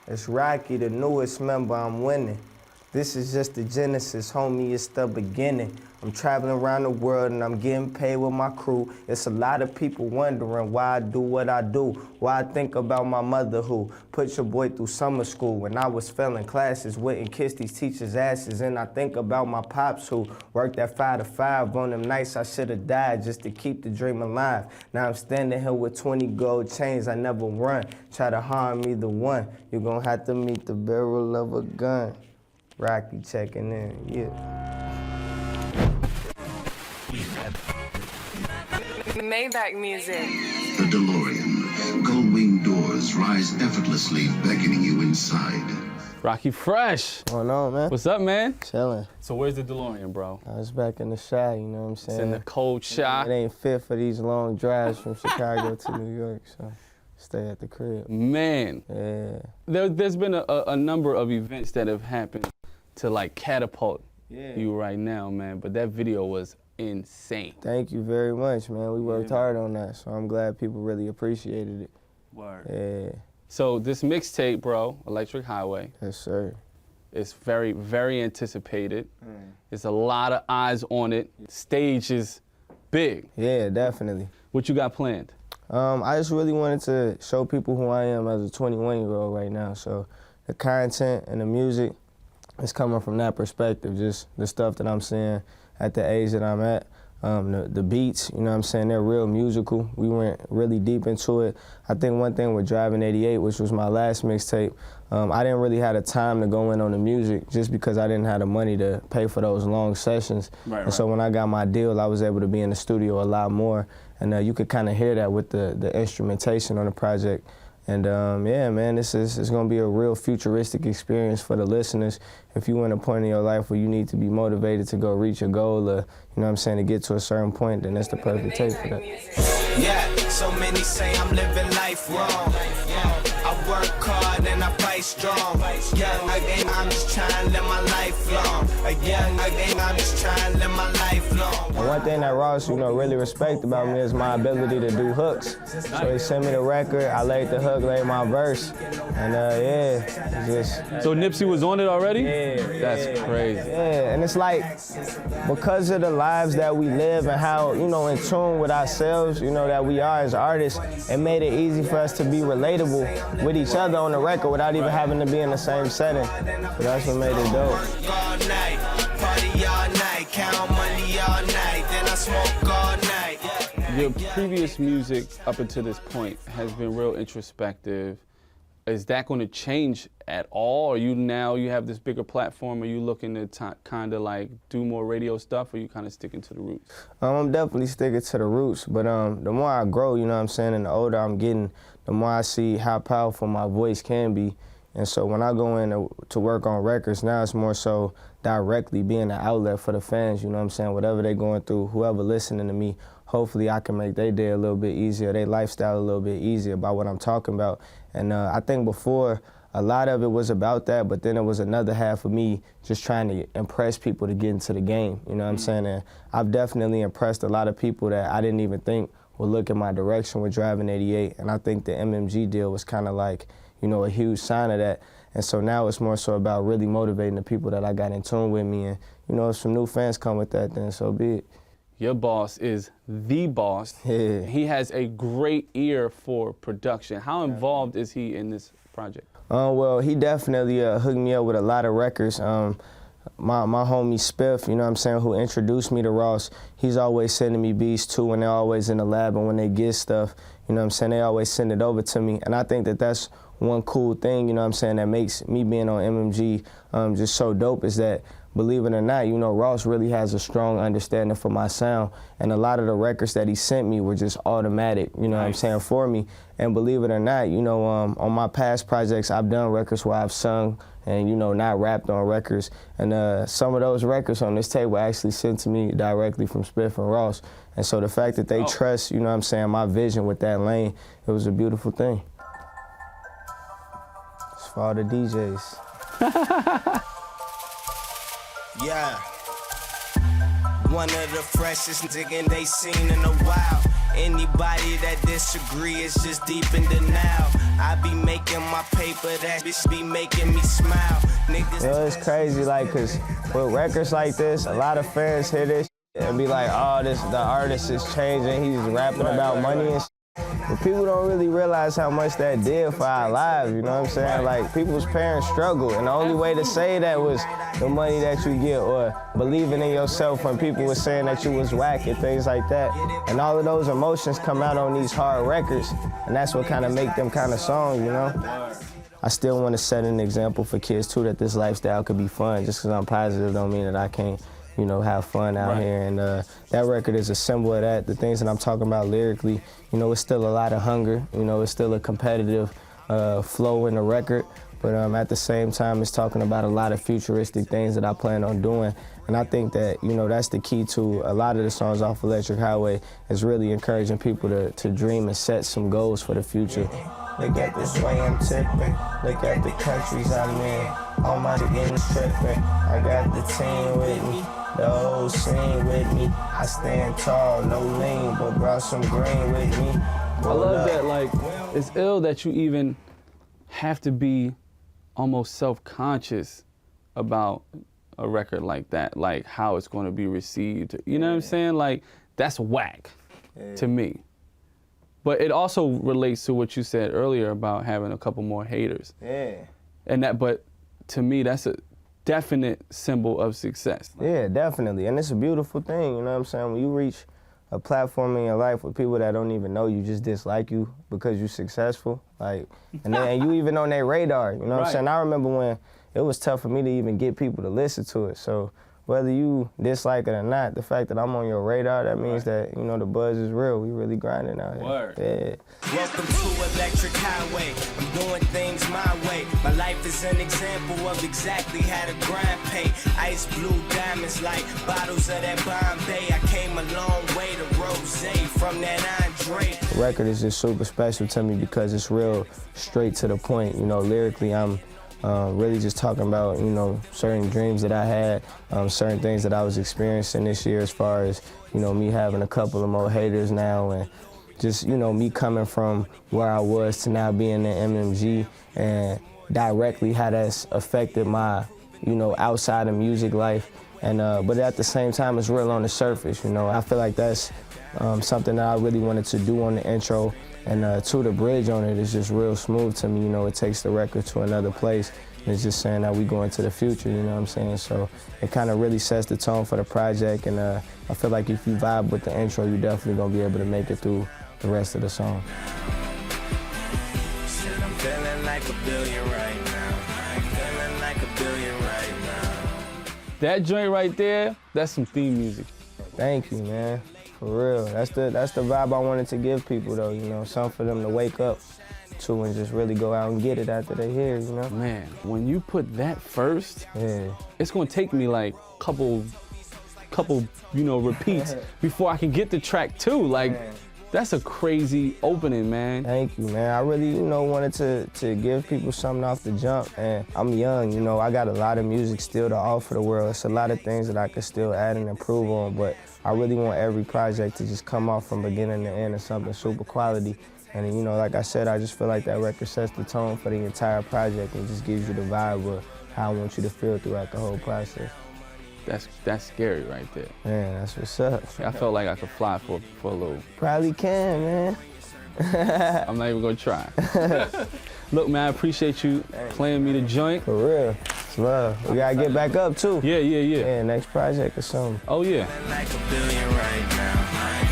It's Rocky, the newest member, I'm winning. This is just the genesis, homie, it's the beginning. I'm traveling around the world and I'm getting paid with my crew. It's a lot of people wondering why I do what I do, why I think about my mother who put your boy through summer school. When I was failing classes, wouldn't kiss these teachers' asses. And I think about my pops who worked at 5 to 5. On them nights I should have died just to keep the dream alive. Now I'm standing here with 20 gold chains, I never run. Try to harm either one, you're gonna have to meet the barrel of a gun. Rocky checking in, yeah. Maybach music. The DeLorean. Gull-wing doors rise effortlessly, beckoning you inside. Rockie Fresh. What's going on, man? What's up, man? Chilling. So where's the DeLorean, bro? I was back in the Chi, you know what I'm saying? It's in the cold Chi. It ain't fit for these long drives from Chicago to New York, so stay at the crib. Man. Yeah. There's been a number of events that have happened to like catapult you right now, man. But that video was insane. Thank you very much, man. We worked hard on that, so I'm glad people really appreciated it. Word. Yeah. So this mixtape, bro, Electric Highway. Yes, sir. It's very, very anticipated. There's a lot of eyes on it. Stage is big. Yeah, definitely. What you got planned? I just really wanted to show people who I am as a 21-year-old right now. So the content and the music is coming from that perspective, just the stuff that I'm seeing at the age that I'm at. The beats, you know what I'm saying, they're real musical. We went really deep into it. I think one thing with Driving 88, which was my last mixtape, I didn't really have the time to go in on the music just because I didn't have the money to pay for those long sessions. So when I got my deal, I was able to be in the studio a lot more. And you could kind of hear that with the instrumentation on the project. And yeah, man, this is gonna be a real futuristic experience for the listeners. If you in a point in your life where you need to be motivated to go reach a goal, or, you know what I'm saying, to get to a certain point, then that's the perfect tape for that. Yeah, so many say I'm living life wrong. I work hard and I fight strong. Young again, I'm just trying to live my life long. Young again, I'm just trying to live my life long. And one thing that Ross, you know, really respect about me is my ability to do hooks. So he sent me the record, I laid the hook, laid my verse, and yeah, just. So Nipsey was on it already? Yeah. That's crazy. Yeah, and it's like, because of the lives that we live and how, you know, in tune with ourselves, you know, that we are as artists, it made it easy for us to be relatable with each other on the record without even having to be in the same setting. So that's what made it dope. All night, party all night, count money all night, then I smoke all night. Your previous music up until this point has been real introspective. Is that going to change at all? Or you have this bigger platform? Are you looking to kind of like do more radio stuff, or are you kind of sticking to the roots? I'm definitely sticking to the roots, but the more I grow, you know what I'm saying, and the older I'm getting, the more I see how powerful my voice can be. And so when I go in to work on records, now it's more so directly being an outlet for the fans, you know what I'm saying? Whatever they're going through, whoever listening to me, hopefully I can make their day a little bit easier, their lifestyle a little bit easier by what I'm talking about. And I think before, a lot of it was about that, but then it was another half of me just trying to impress people to get into the game, you know what I'm saying? And I've definitely impressed a lot of people that I didn't even think would look in my direction with Driving 88. And I think the MMG deal was kind of like, you know, a huge sign of that. And so now it's more so about really motivating the people that I got in tune with me. And, you know, if some new fans come with that, then so be it. Your boss is the boss. Yeah. He has a great ear for production. How involved is he in this project? Well, he definitely hooked me up with a lot of records. My homie Spiff, you know what I'm saying, who introduced me to Ross, he's always sending me beats too, and they're always in the lab, and when they get stuff, you know what I'm saying, they always send it over to me. And I think that that's one cool thing, you know what I'm saying, that makes me being on MMG just so dope, is that, believe it or not, you know, Ross really has a strong understanding for my sound, and a lot of the records that he sent me were just automatic, you know what I'm saying, for me. And believe it or not, you know, on my past projects, I've done records where I've sung and, you know, not rapped on records. And some of those records on this tape were actually sent to me directly from Spiff and Ross. And so the fact that they trust, you know what I'm saying, my vision with that lane, it was a beautiful thing. It's for all the DJs. Yeah. One of the freshest digging they seen in a while. Anybody that disagree is just deep in denial. I be making my paper, that bitch be making me smile. Niggas. You know, it's crazy, like, cause with records like this, a lot of fans hear this and be like, oh, the artist is changing, he's rapping about money and shit. But people don't really realize how much that did for our lives, you know what I'm saying? Like, people's parents struggle, and the only way to say that was the money that you get or believing in yourself when people were saying that you was whack and things like that. And all of those emotions come out on these hard records, and that's what kind of make them kind of songs, you know? I still want to set an example for kids, too, that this lifestyle could be fun. Just because I'm positive don't mean that I can't, you know, have fun out here. And that record is a symbol of that. The things that I'm talking about lyrically, you know, it's still a lot of hunger. You know, it's still a competitive flow in the record. But at the same time, it's talking about a lot of futuristic things that I plan on doing. And I think that, you know, that's the key to a lot of the songs off Electric Highway, is really encouraging people to dream and set some goals for the future. Look at this way I'm tipping. Look at the countries I'm in. All my niggas tripping. I got the team with me, the whole scene with me. I stand tall, no lean, but brought some green with me. I love that, like, it's ill that you even have to be almost self-conscious about a record like that, like how it's going to be received. You know what I'm saying? Like, that's whack to me. But it also relates to what you said earlier about having a couple more haters. Yeah. And that, but to me, that's a definite symbol of success. Yeah, definitely. And it's a beautiful thing, you know what I'm saying? When you reach a platform in your life with people that don't even know you, just dislike you because you're successful, like, and you even on their radar, you know what I'm saying? I remember when it was tough for me to even get people to listen to it. So whether you dislike it or not, the fact that I'm on your radar, that means that, you know, the buzz is real. We really grinding out here. Word. Yeah. Welcome to Electric Highway. I'm doing things my way. My life is an example of exactly how to grind pay. Ice blue diamonds like bottles of that Bombay. I came a long way to Rose from that Andre. The record is just super special to me because it's real straight to the point. You know, lyrically, I'm really just talking about, you know, certain dreams that I had, certain things that I was experiencing this year as far as, you know, me having a couple of more haters now and just, you know, me coming from where I was to now being in MMG and directly how that's affected my, you know, outside of music life. And but at the same time, it's real on the surface, you know. I feel like that's something that I really wanted to do on the intro. And to the bridge on it is just real smooth to me, you know. It takes the record to another place. And it's just saying that we go into the future, you know what I'm saying? So it kind of really sets the tone for the project. And I feel like if you vibe with the intro, you're definitely going to be able to make it through the rest of the song. I'm feeling like a billion right now. I'm feeling like a billion right now. That joint right there, that's some theme music. Thank you, man. For real. That's the vibe I wanted to give people, though, you know, something for them to wake up to and just really go out and get it after they hear, you know? Man, when you put that first, Yeah. it's gonna take me like couple, you know, repeats before I can get to track 2. Like, that's a crazy opening, man. Thank you, man. I really, you know, wanted to give people something off the jump. And I'm young, you know, I got a lot of music still to offer the world. It's a lot of things that I could still add and improve on, but I really want every project to just come off from beginning to end as something super quality. And, you know, like I said, I just feel like that record sets the tone for the entire project and just gives you the vibe of how I want you to feel throughout the whole process. That's scary right there. Man, that's what's up. I felt like I could fly for a little. Probably can, man. I'm not even gonna try. Look, man, I appreciate you playing me the joint. For real. It's love. We gotta get back up, too. Yeah. Yeah, next project or something. Oh, yeah. Like a billion right now.